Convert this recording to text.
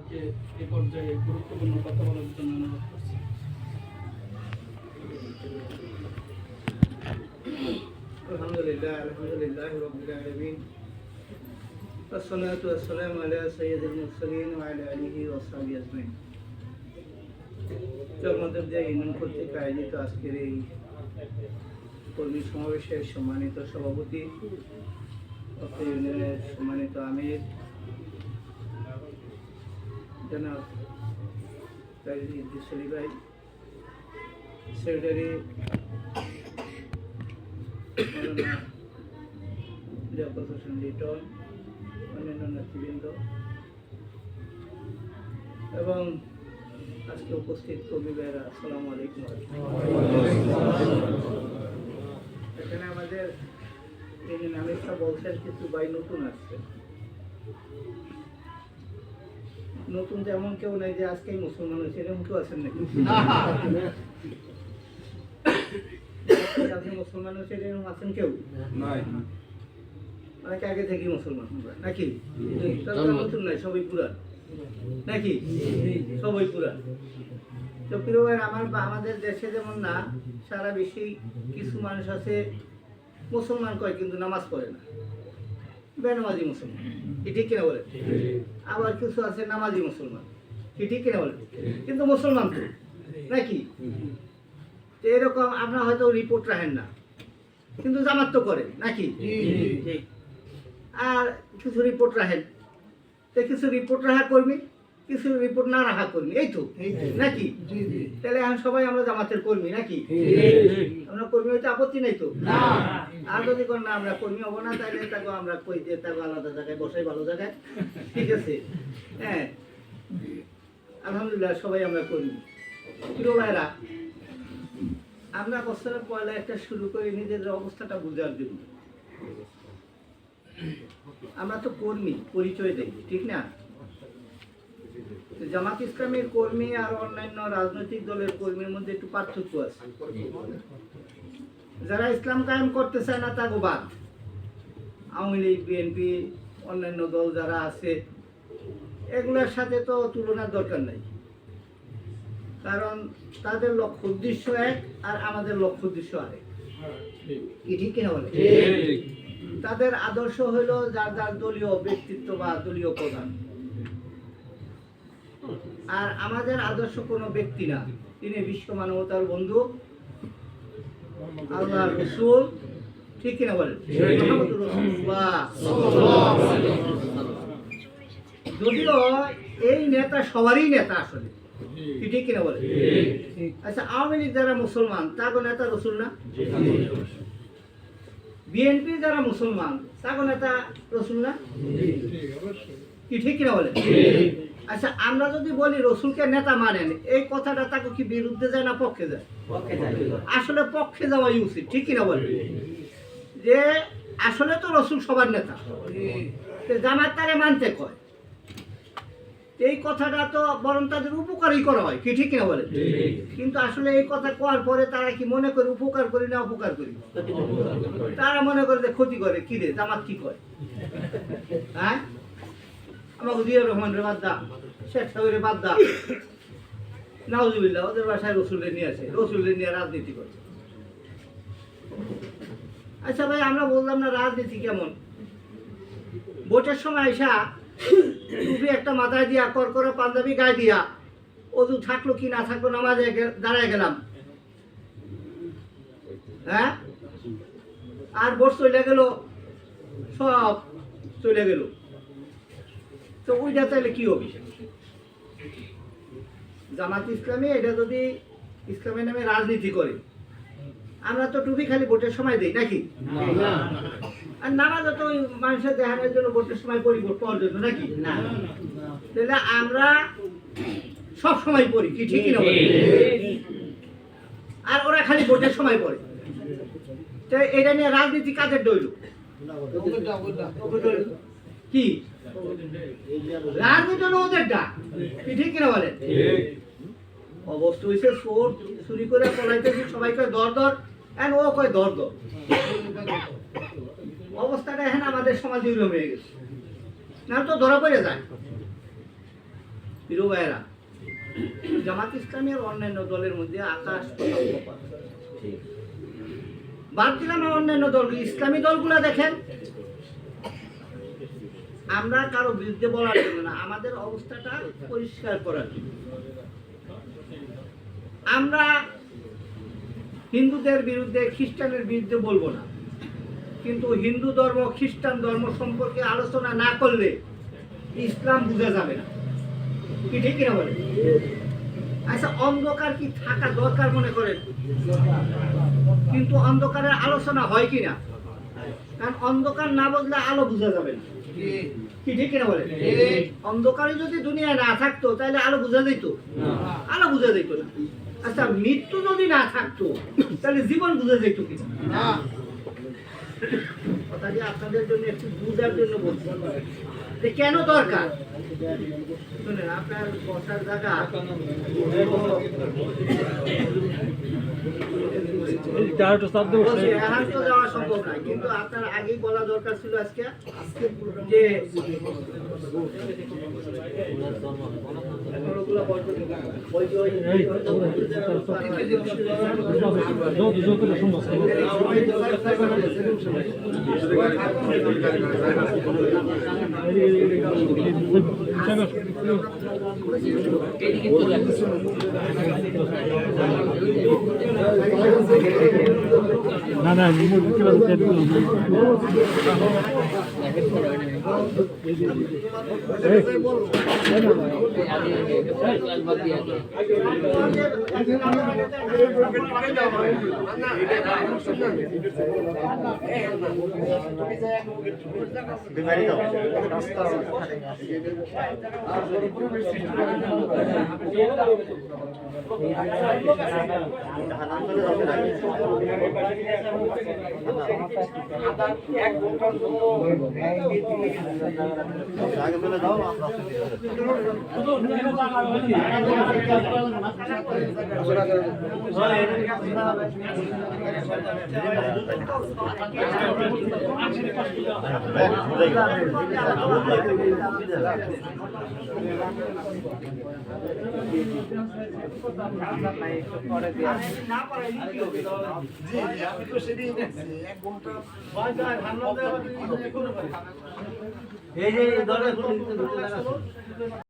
হুজুরকে এই পর্যায়ে গুরুত্বপূর্ণ কথা বলার জন্য অনুরোধ করছি। আলহামদুলিল্লাহ রাব্বিল আলামিন والصلاة والسلام على سيد المرسلين وعلى آله وصحبه أجمعين। জগন্নাথদেব ইউনিয়ন কর্তৃক আয়োজিত আজকের এই কর্মী সমাবেশের সম্মানিত সভাপতি, অত্র ইউনিয়নের সম্মানিত আমির জনাব ইদ্রিস আলী ভাই, সেক্রেটারি লিয়াকত হোসেন লিটন, অন্যান্য নেতৃবৃন্দ এবং আজকে উপস্থিত কবি ভাইরা, আসসালামু আলাইকুম। এখানে আমাদের আমিরটা বলছেন কিছু ভাই নতুন আসছে। নতুন তেমন কেউ নাই যে আজকেই মুসলমান হয়েছে, এরকম কেউ আছেন নাকি? আপনি মুসলমান হয়েছে এরকম আছেন কেউ? অনেক আগে থেকেই মুসলমান নাকি? নতুন নাই, সবাই পুরান নাকি? সবাই পুরান। তো প্রিয় ভাই, আমাদের দেশে যেমন না, সারা বিশ্বে কিছু মানুষ আছে মুসলমান কয় কিন্তু নামাজ পড়ে না, বেনামাজি মুসলমান, কি ঠিক কিনা বলে? আবার কিছু আছে নামাজি মুসলমান, কি ঠিক কিনা বলে? কিন্তু মুসলমান তো নাকি? তো এরকম আপনারা হয়তো রিপোর্ট রাখেন না, কিন্তু জামাত তো করে নাকি? আর কিছু রিপোর্ট রাখেন, তো কিছু রিপোর্ট রাখা কর্মী, কিছু রিপোর্ট না রাখা কর্মী, এই তো নাকি? তাহলে এখন সবাই আমরা জামাতের কর্মী নাকি? আমরা কর্মী হইতে আপত্তি নাই তো? আর যদি না আমরা কর্মী হবো না, তাহলে তাকে আমরা কই দিয়ে তাকে আলাদা জায়গায় বসাই, ভালো জায়গায়, ঠিক আছে? হ্যাঁ, আলহামদুলিল্লাহ সবাই আমরা কর্মী। প্রিয় ভাইরা, আমরা বছরের পয়লা একটা শুরু করি নিজেদের অবস্থাটা বোঝার জন্য। আমরা তো কর্মী, পরিচয় দেই, ঠিক না? জামাত ইসলামের কর্মী আর অন্যান্য রাজনৈতিক দলের কর্মীর মধ্যে একটু পার্থক্য আছে। যারা ইসলাম কায়েম করতে চায় না তাকে বাদ, আওয়ামী লীগ, বিএনপি, অন্যান্য দল যারা আছে এগুলোর সাথে তো তুলনার দরকার নাই, কারণ তাদের লক্ষ্য উদ্দেশ্য এক আর আমাদের লক্ষ্য উদ্দেশ্য আরেক, কি ঠিক কিনা বলে? তাদের আদর্শ হইল যার যার দলীয় ব্যক্তিত্ব বা দলীয় প্রধান, আর আমাদের আদর্শ কোনো ব্যক্তি না, তিনি বিশ্ব মানবতার বন্ধু আল্লাহর রাসূল, ঠিক কিনা বলেন? মুহাম্মদুর রাসূলুল্লাহ। যদিও এই নেতা সবারই নেতা আসলে, কি ঠিক কিনা বলেন? আচ্ছা, আওয়ামী লীগ যারা মুসলমান তাগো নেতা রসুল না? বিএনপি যারা মুসলমান তাগো নেতা রসুল না? কি ঠিক কিনা বলেন? আচ্ছা, আমরা যদি বলি রসুলকে নেতা মানেন, এই কথাটা তাকে কি বিরুদ্ধে যায় না পক্ষে যায়? আসলে পক্ষে যাওয়াই উচিত, ঠিক কিনা বলেন? যে আসলে তো রসুল সবার নেতা, জামাত তারে মানতে কয়, এই কথাটা তো বরং তাদের উপকারই করা হয়, কি ঠিক কিনা বলে? কিন্তু আসলে এই কথা কোয়ার পরে তারা কি মনে করে উপকার করি না অপকার করি? তারা মনে করে যে ক্ষতি করে। কি রে, জামাত কি কয়? হ্যাঁ, আমাকে জিয়াউর রহমান রে বাদ দা, শেখ সাহেবের বাদ দা, নাউজুবিল্লাহ, ওদের বাসায় রসুলের নিয়ে আসে, রসুলের নিয়ে রাজনীতি করে। আচ্ছা ভাই, আমরা বললাম না রাজনীতি কেমন? ভোটের সময় এসা টুপি একটা মাথায় দিয়া, করকরে পাঞ্জাবি গায়ে দিয়া, অজু থাকলো কি না থাকলো, নামাজে দাঁড়ায় গেলাম, হ্যাঁ, আর ভোট চলে গেল, সব চলে গেল, তো ওইটা তাহলে কি হবে? জামাত ইসলামী এটা যদি ইসলামের নামে রাজনীতি করে, আমরা তো টুপি খালি ভোটের সময় দেই নাকি? আর নামাজও তো ওই মানুষের দেখানোর জন্য ভোটের সময় পড়ি, ভোট পাওয়ার জন্য নাকি? তাহলে আমরা সব সময় পড়ি, কি ঠিকই না? আর ওরা খালি ভোটের সময় পড়ে। তো এটা নিয়ে রাজনীতি কাদের দইল? কি রাজনীতি হলো ওদের ডাক, কি ঠিক কিনা বলেন? অবস্থা হয়েছে চোর চুরি করে পলাইতেছি, সবাই কয় দর দর, এন্ড ও কয় দর দর। অবস্থাটা এখন আমাদের সমাজে হয়ে গেছে, না তো ধরা পড়ে যায়। প্রিয় ভাইয়েরা, জামাত ইসলামী আর অন্যান্য দলের মধ্যে আকাশ পাতাল তফাৎ। বাদ দিলাম অন্যান্য দল, ইসলামী দলগুলা দেখেন, আমরা কারো বিরুদ্ধে বলার জন্য না, আমাদের অবস্থাটা পরিষ্কার করার জন্য। আমরা হিন্দুদের বিরুদ্ধে, খ্রিস্টানের বিরুদ্ধে বলবো না, কিন্তু হিন্দু ধর্ম খ্রিস্টান ধর্ম সম্পর্কে আলোচনা না করলে ইসলাম বোঝা যাবে না, কি ঠিক কিনা বলে? আচ্ছা, অন্ধকার কি থাকা দরকার মনে করেন? কিন্তু অন্ধকারের আলোচনা হয় কিনা? কারণ অন্ধকার না বুঝলে আলো বোঝা যাবে না, কি ঠিক কিনা বলে? অন্ধকারে যদি দুনিয়ায় না থাকতো তাহলে আলো বোঝা যেত? আলো বোঝা যেত না। আচ্ছা, মৃত্যু যদি না থাকতো তাহলে জীবন বোঝা যেত কিনা? কথাটি আপনাদের জন্য একটু বুঝার জন্য বলছি যে কেন দরকার। শুনেন, আপনার বসার জায়গা এখন তো যাওয়া সম্ভব নয়, কিন্তু আপনার আগেই বলা দরকার ছিল আজকে যে না না এই যে দলের